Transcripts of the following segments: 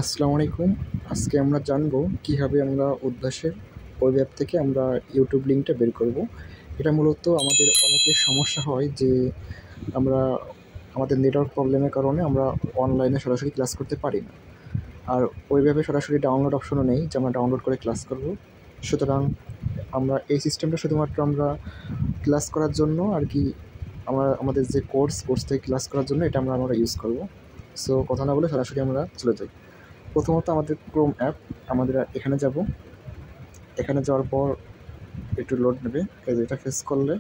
আসসালামু আলাইকুম। আজকে আমরা জানবো কিভাবে আমরা উদ্ভাসের ওয়েব অ্যাপ থেকে আমরা ইউটিউব লিঙ্কটা বের করব। এটা মূলত আমাদের অনেকের সমস্যা হয় যে আমরা আমাদের নেটওয়ার্ক প্রবলেমের কারণে আমরা অনলাইনে সরাসরি ক্লাস করতে পারি না। আর ওয়েব অ্যাপে সরাসরি ডাউনলোড অপশনও নেই যে আমরা ডাউনলোড করে ক্লাস করব। সুতরাং আমরা এই সিস্টেমটা শুধুমাত্র আমরা ক্লাস করার জন্য আর কি আমরা আমাদের যে কোর্স থেকে ক্লাস করার জন্য এটা আমরা ইউজ করব। সো কথা না বলে সরাসরি আমরা চলে যাই। প্রথমত আমাদের ক্রোম অ্যাপ, আমাদের এখানে যাব। এখানে যাওয়ার পর একটু লোড নেবে, এই যে এটা ফেস করলে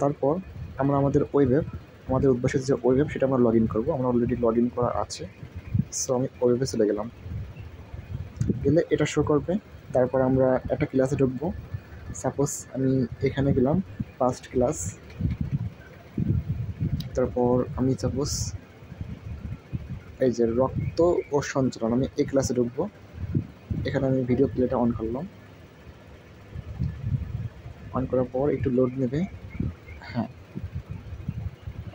তারপর আমরা আমাদের ওয়েব অ্যাপ, আমাদের উদ্ভাসের যে ওয়েব অ্যাপ সেটা আমরা লগ ইন করবো। আমরা অলরেডি লগ ইন করা আছে, সো আমি ওয়েবে চলে গেলাম। গেলে এটা শো করবে। তারপর আমরা একটা ক্লাসে ঢুকবো। সাপোজ আমি এখানে গেলাম ফার্স্ট ক্লাস। তারপর আমি সাপোজ এই যে রক্ত ও সঞ্চালন, আমি এই ক্লাসে ঢুকবো। এখানে আমি ভিডিও প্লেটা অন করলাম। অন করার পর একটু লোড নেবে। হ্যাঁ,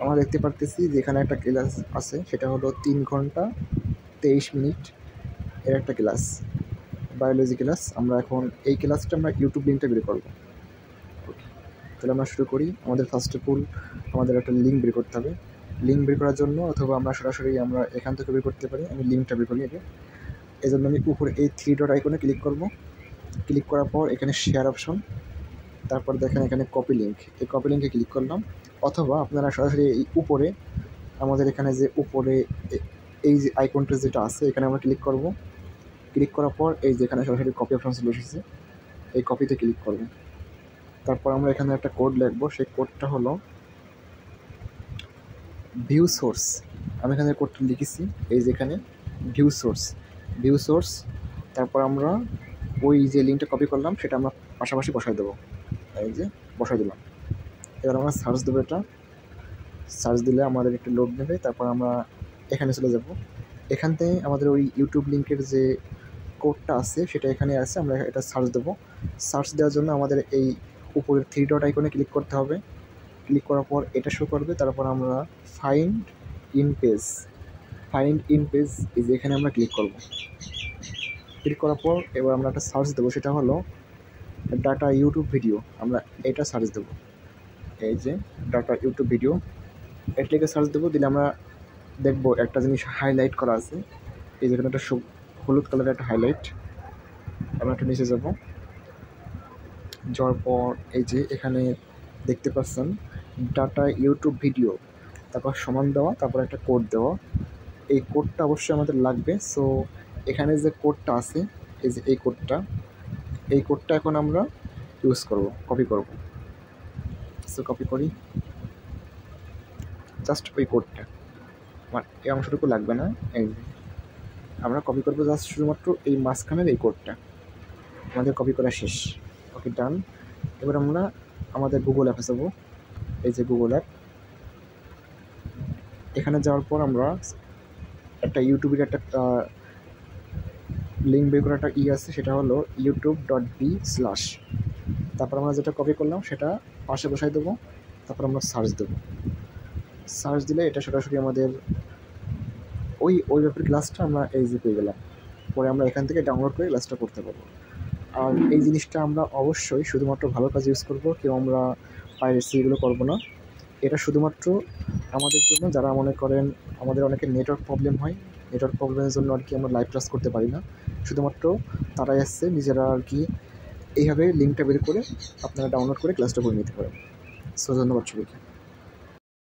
আমরা দেখতে পারতেছি যে এখানে একটা ক্লাস আছে, সেটা হলো 3 ঘন্টা 23 মিনিট এর একটা ক্লাস, বায়োলজি ক্লাস। আমরা এখন এই ক্লাসটা আমরা ইউটিউব লিঙ্কটা বের করবো। ওকে, তাহলে আমরা শুরু করি। আমাদের ফার্স্ট অফ অল আমাদের একটা লিঙ্ক বের করতে হবে। লিঙ্ক বের করার জন্য অথবা আমরা সরাসরি আমরা এখান থেকে বের করতে পারি। আমি লিঙ্কটা বের করি আগে। এই জন্য আমি উপরে এই 3 ডট আইকনে ক্লিক করব। ক্লিক করার পর এখানে শেয়ার অপশন, তারপর দেখেন এখানে কপি লিঙ্ক, এই কপি লিঙ্কে ক্লিক করলাম। অথবা আপনারা সরাসরি এই উপরে আমাদের এখানে যে উপরে এই যে আইকনটা যেটা আছে এখানে আমরা ক্লিক করব। ক্লিক করার পর এই যে এখানে সরাসরি কপি অপশন চলে এসেছে, এই কপিতে ক্লিক করব। তারপর আমরা এখানে একটা কোড লিখবো, সেই কোডটা হলো ভিউ সোর্স। আমি এখানে কোডটা লিখেছি, এই যে এখানে ভিউ সোর্স। তারপর আমরা ওই যে লিঙ্কটা কপি করলাম সেটা আমরা পাশাপাশি বসাই দেবো। এই যে বসাই দিলাম। এবার আমরা সার্চ দেবো। এটা সার্চ দিলে আমাদের একটু লোড নেবে। তারপর আমরা এখানে চলে যাব। এখান থেকে আমাদের ওই ইউটিউব লিঙ্কের যে কোডটা আছে সেটা এখানে আছে, আমরা এটা সার্চ দেবো। সার্চ দেওয়ার জন্য আমাদের এই উপরের 3 ডট আইকনে ক্লিক করতে হবে। ক্লিক করার পর এটা শো করবে। তারপর আমরা ফাইন্ড ইন পেজ এই যে এখানে আমরা ক্লিক করব। ক্লিক করার পর এবার আমরা একটা সার্চ দেবো, সেটা হলো ডাটা ইউটিউব ভিডিও। আমরা এটা সার্চ দেবো, এই যে ডাটা ইউটিউব ভিডিও, এটা লিখে সার্চ দেবো। দিলে আমরা দেখবো একটা জিনিস হাইলাইট করা আছে, এই যেখানে একটা হলুদ কালারের একটা হাইলাইট। আমরা একটু নিচে যাব। যাওয়ার পর এই যে এখানে দেখতে পাচ্ছেন ডাটা ইউটিউব ভিডিও, তারপর সমান দেওয়া, তারপর একটা কোড দেওয়া। এই কোডটা অবশ্যই আমাদের লাগবে। সো এখানে যে কোডটা আছে, এই যে এই কোডটা এখন আমরা ইউজ করব, কপি করব। সো কপি করি, জাস্ট ওই কোডটা, আমার এই অংশটুকু লাগবে না। এই আমরা কপি করবো জাস্ট শুধুমাত্র এই মাঝখানের এই কোডটা। আমাদের কপি করা শেষ। ওকে, ডান। এবার আমরা আমাদের গুগল অ্যাপে যাবো। এই যে গুগল অ্যাপ, এখানে যাওয়ার পর আমরা একটা ইউটিউবের একটা লিঙ্ক বের করা একটা আছে, সেটা হলো youtube.b/। তারপর আমরা যেটা কপি করলাম সেটা পাশে বসাই দেবো। তারপর আমরা সার্চ দেবো। সার্চ দিলে এটা সরাসরি আমাদের ওই ওয়েবের ক্লাসটা আমরা এই যে পেয়ে গেলাম। পরে আমরা এখান থেকে ডাউনলোড করে ক্লাসটা করতে পারবো। আর এই জিনিসটা আমরা অবশ্যই শুধুমাত্র ভালো কাজ ইউজ করব, কেউ আমরা পাইরেসি এগুলো করবো না। এটা শুধুমাত্র আমাদের জন্য যারা মনে করেন আমাদের অনেকের নেটওয়ার্ক প্রবলেম হয়, নেটওয়ার্ক প্রবলেমের জন্য আর কি আমরা লাইভ ক্লাস করতে পারি না, শুধুমাত্র তারাই আসছে নিজেরা আর কি এইভাবে লিঙ্কটা বের করে আপনারা ডাউনলোড করে ক্লাসটা করে নিতে পারেন। সো ধন্যবাদ সবাইকে।